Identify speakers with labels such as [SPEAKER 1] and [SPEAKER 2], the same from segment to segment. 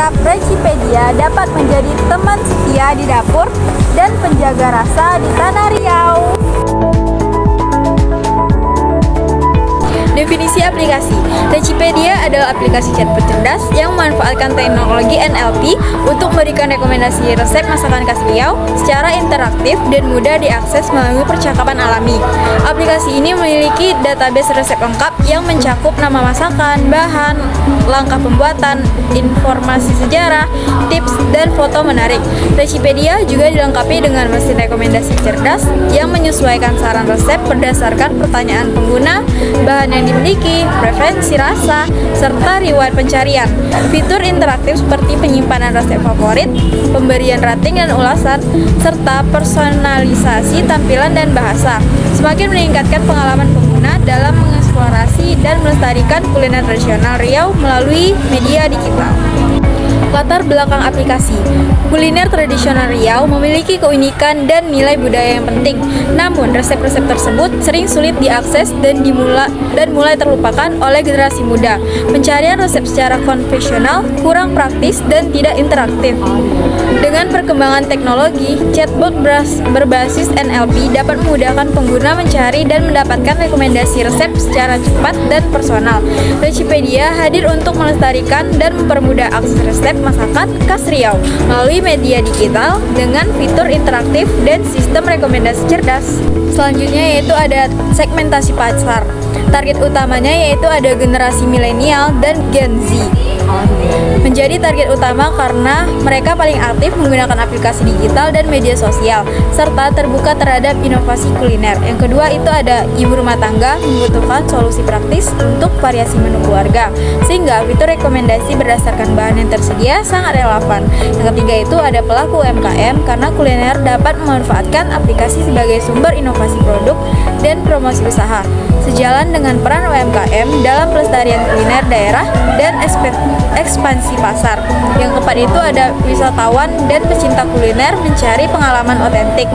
[SPEAKER 1] harap Recipedia dapat menjadi teman setia di dapur dan penjaga rasa di tanah Riau. Definisi aplikasi. Recipedia adalah aplikasi chatbot cerdas yang memanfaatkan teknologi NLP untuk memberikan rekomendasi resep masakan khas Riau secara interaktif dan mudah diakses melalui percakapan alami. Aplikasi ini memiliki database resep lengkap yang mencakup nama masakan, bahan, langkah pembuatan, informasi sejarah, tips, dan foto menarik. Recipedia juga dilengkapi dengan mesin rekomendasi cerdas yang menyesuaikan saran resep berdasarkan pertanyaan pengguna, bahan yang dimiliki, preferensi rasa, serta riwayat pencarian. Fitur interaktif seperti penyimpanan resep favorit, pemberian rating dan ulasan, serta personalisasi tampilan dan bahasa semakin meningkatkan pengalaman pengguna dalam mengeksplorasi dan melestarikan kuliner tradisional Riau melalui media digital. Latar belakang aplikasi. Kuliner tradisional Riau memiliki keunikan dan nilai budaya yang penting. Namun, resep-resep tersebut sering sulit diakses dan mulai terlupakan oleh generasi muda. Pencarian resep secara konvensional kurang praktis dan tidak interaktif. Dengan perkembangan teknologi, chatbot berbasis NLP dapat memudahkan pengguna mencari dan mendapatkan rekomendasi resep secara cepat dan personal. Recipedia hadir untuk melestarikan dan mempermudah akses resep masakan khas Riau melalui media digital dengan fitur interaktif dan sistem rekomendasi cerdas. Selanjutnya yaitu ada segmentasi pasar. Target utamanya yaitu ada generasi milenial dan Gen Z. Menjadi target utama karena mereka paling aktif menggunakan aplikasi digital dan media sosial, serta terbuka terhadap inovasi kuliner. Yang kedua itu ada ibu rumah tangga membutuhkan solusi praktis untuk variasi menu keluarga, sehingga fitur rekomendasi berdasarkan bahan yang tersedia sangat relevan. Yang ketiga itu ada pelaku UMKM karena kuliner dapat memanfaatkan aplikasi sebagai sumber inovasi produk dan promosi usaha, sejalan dengan peran UMKM dalam pelestarian kuliner daerah dan ekspansi pasar. Yang keempat itu ada wisatawan dan pecinta kuliner mencari pengalaman otentik,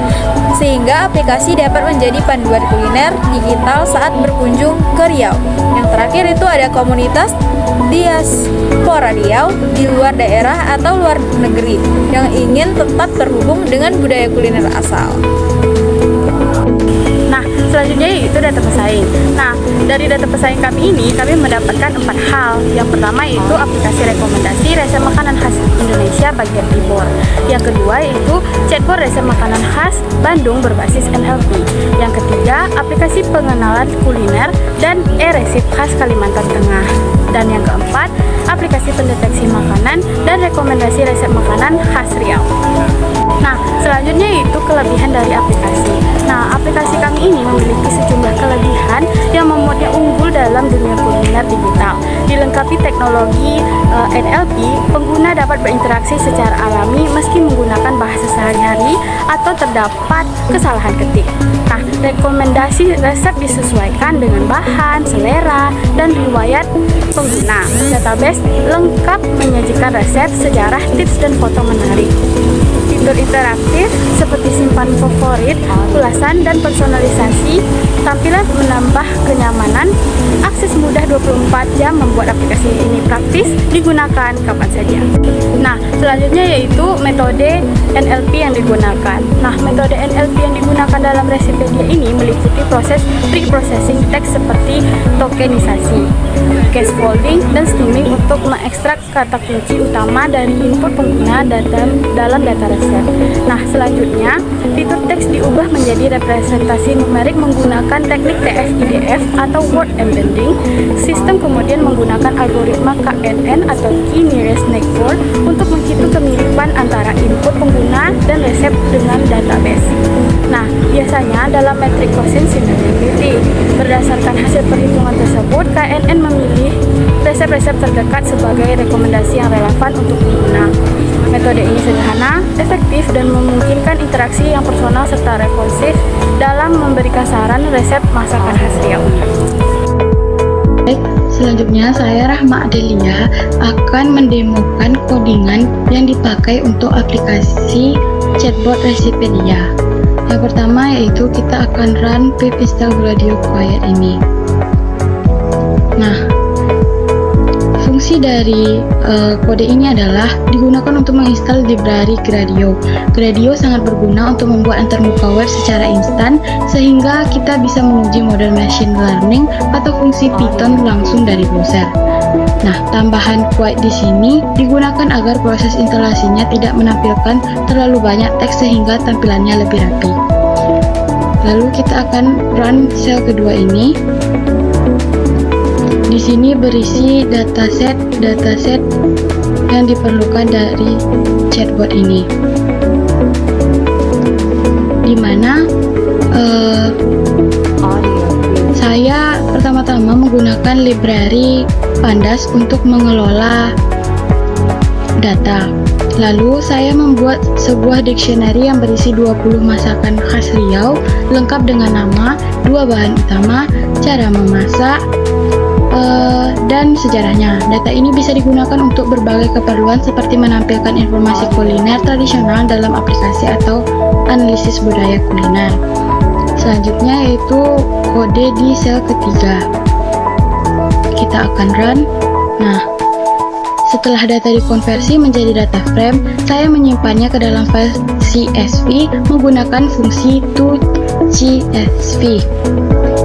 [SPEAKER 1] sehingga aplikasi dapat menjadi panduan kuliner digital saat berkunjung ke Riau. Yang terakhir itu ada komunitas diaspora Riau di luar daerah atau luar negeri yang ingin tetap terhubung dengan budaya kuliner asal.
[SPEAKER 2] Nah, selanjutnya yaitu data pesaing. Nah, dari data pesaing kami ini, kami mendapatkan 4 hal. Yang pertama yaitu aplikasi rekomendasi resep makanan khas Indonesia bagian timur. Yang kedua yaitu chatbot resep makanan khas Bandung berbasis NLP. Yang ketiga, aplikasi pengenalan kuliner dan e-resep khas Kalimantan Tengah. Dan yang keempat, aplikasi pendeteksi makanan dan rekomendasi resep makanan khas Riau. Nah, selanjutnya yaitu kelebihan dari aplikasi. Nah, aplikasi kami ini memiliki sejumlah kelebihan yang membuatnya unggul dalam dunia kuliner digital. Dilengkapi teknologi NLP, pengguna dapat berinteraksi secara alami meski menggunakan bahasa sehari-hari atau terdapat kesalahan ketik. Nah, rekomendasi resep disesuaikan dengan bahan, selera, dan riwayat pengguna. Database lengkap menyajikan resep, sejarah, tips, dan foto menarik. Fitur interaktif seperti simpan favorit, ulasan, dan personalisasi, tampilan menambah kenyamanan, akses mudah 24 jam membuat aplikasi ini praktis digunakan kapan saja. Nah, selanjutnya yaitu metode NLP yang digunakan. Nah, metode NLP yang digunakan dalam Recipedia ini meliputi proses pre-processing teks seperti tokenisasi, scaffolding, dan steaming untuk mengekstrak kata kunci utama dari input pengguna dalam data resep. Nah, selanjutnya fitur teks diubah menjadi representasi numerik menggunakan teknik TF-IDF atau word embedding. Sistem kemudian menggunakan algoritma KNN atau Key Nearest Neighbor untuk menghitung kemiripan antara input pengguna dan resep dengan database. Nah, biasanya dalam metrik quotient similarity, berdasarkan hasil perhitungan tersebut, KNN memilih resep-resep terdekat sebagai rekomendasi yang relevan untuk pengguna. Metode ini sederhana, efektif, dan memungkinkan interaksi yang personal serta responsif dalam memberikan saran resep masakan khas Riau.
[SPEAKER 3] Baik, selanjutnya saya Rahma Adelia akan mendemokan codingan yang dipakai untuk aplikasi chatbot Recipedia. Yang pertama yaitu kita akan run pip install radio quiet ini. Nah, Fungsi dari kode ini adalah digunakan untuk menginstal library Gradio. Gradio sangat berguna untuk membuat antarmuka web secara instan, sehingga kita bisa menguji model machine learning atau fungsi Python langsung dari browser. Nah, tambahan quite di sini digunakan agar proses instalasinya tidak menampilkan terlalu banyak teks sehingga tampilannya lebih rapi. Lalu kita akan run sel kedua ini. Di sini berisi dataset yang diperlukan dari chatbot ini. Dimana saya pertama-tama menggunakan library Pandas untuk mengelola data. Lalu saya membuat sebuah dictionary yang berisi 20 masakan khas Riau lengkap dengan nama, 2 bahan utama, cara memasak, dan sejarahnya. Data ini bisa digunakan untuk berbagai keperluan seperti menampilkan informasi kuliner tradisional dalam aplikasi atau analisis budaya kuliner. Selanjutnya yaitu kode di sel ketiga. Kita akan run. Nah, setelah data dikonversi menjadi data frame, saya menyimpannya ke dalam file CSV menggunakan fungsi toCSV,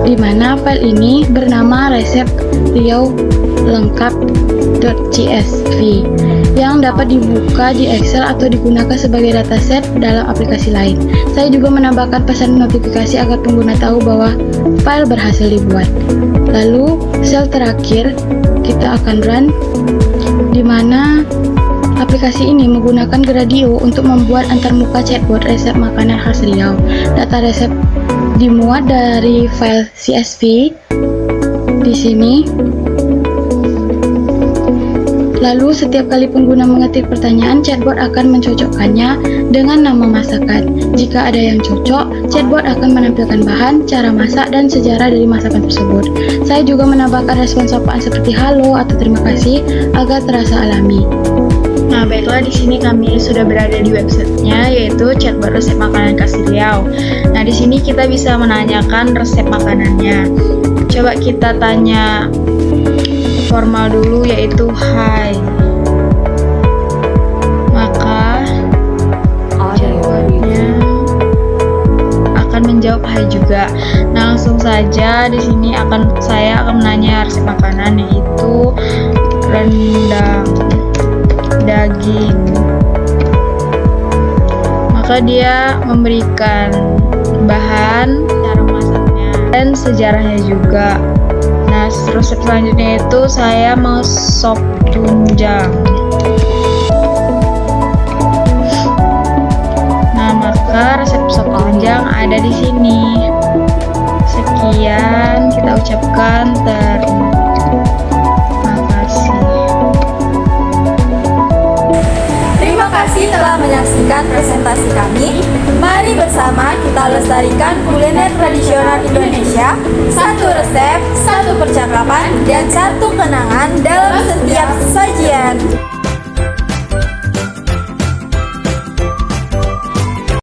[SPEAKER 3] di mana file ini bernama resep riau lengkap.csv yang dapat dibuka di Excel atau digunakan sebagai dataset dalam aplikasi lain. Saya juga menambahkan pesan notifikasi agar pengguna tahu bahwa file berhasil dibuat. Lalu sel terakhir kita akan run, di mana aplikasi ini menggunakan Gradio untuk membuat antarmuka chatbot resep makanan khas Riau. Data resep dimuat dari file CSV di sini. Lalu setiap kali pengguna mengetik pertanyaan, chatbot akan mencocokkannya dengan nama masakan. Jika ada yang cocok, chatbot akan menampilkan bahan, cara masak, dan sejarah dari masakan tersebut. Saya juga menambahkan respon sapaan seperti halo atau terima kasih agar terasa alami.
[SPEAKER 1] Nah, baiklah, di sini kami sudah berada di websitenya, yaitu chatbot resep makanan khas Riau. Nah, di sini kita bisa menanyakan resep makanannya. Coba kita tanya formal dulu, yaitu hai. Maka chatbotnya akan menjawab hai juga. Nah, langsung saja di sini saya akan menanya resep makanan, yaitu rendang daging. Maka dia memberikan bahan, cara masaknya, dan sejarahnya juga. Nah, resep selanjutnya itu saya mau sop tunjang. Nah, maka resep sop tunjang ada di sini. Sekian kita ucapkan terima kasih. Terima kasih telah menyaksikan presentasi kami. Mari bersama kita lestarikan kuliner tradisional Indonesia. Satu resep, satu percakapan, dan satu kenangan dalam setiap sajian.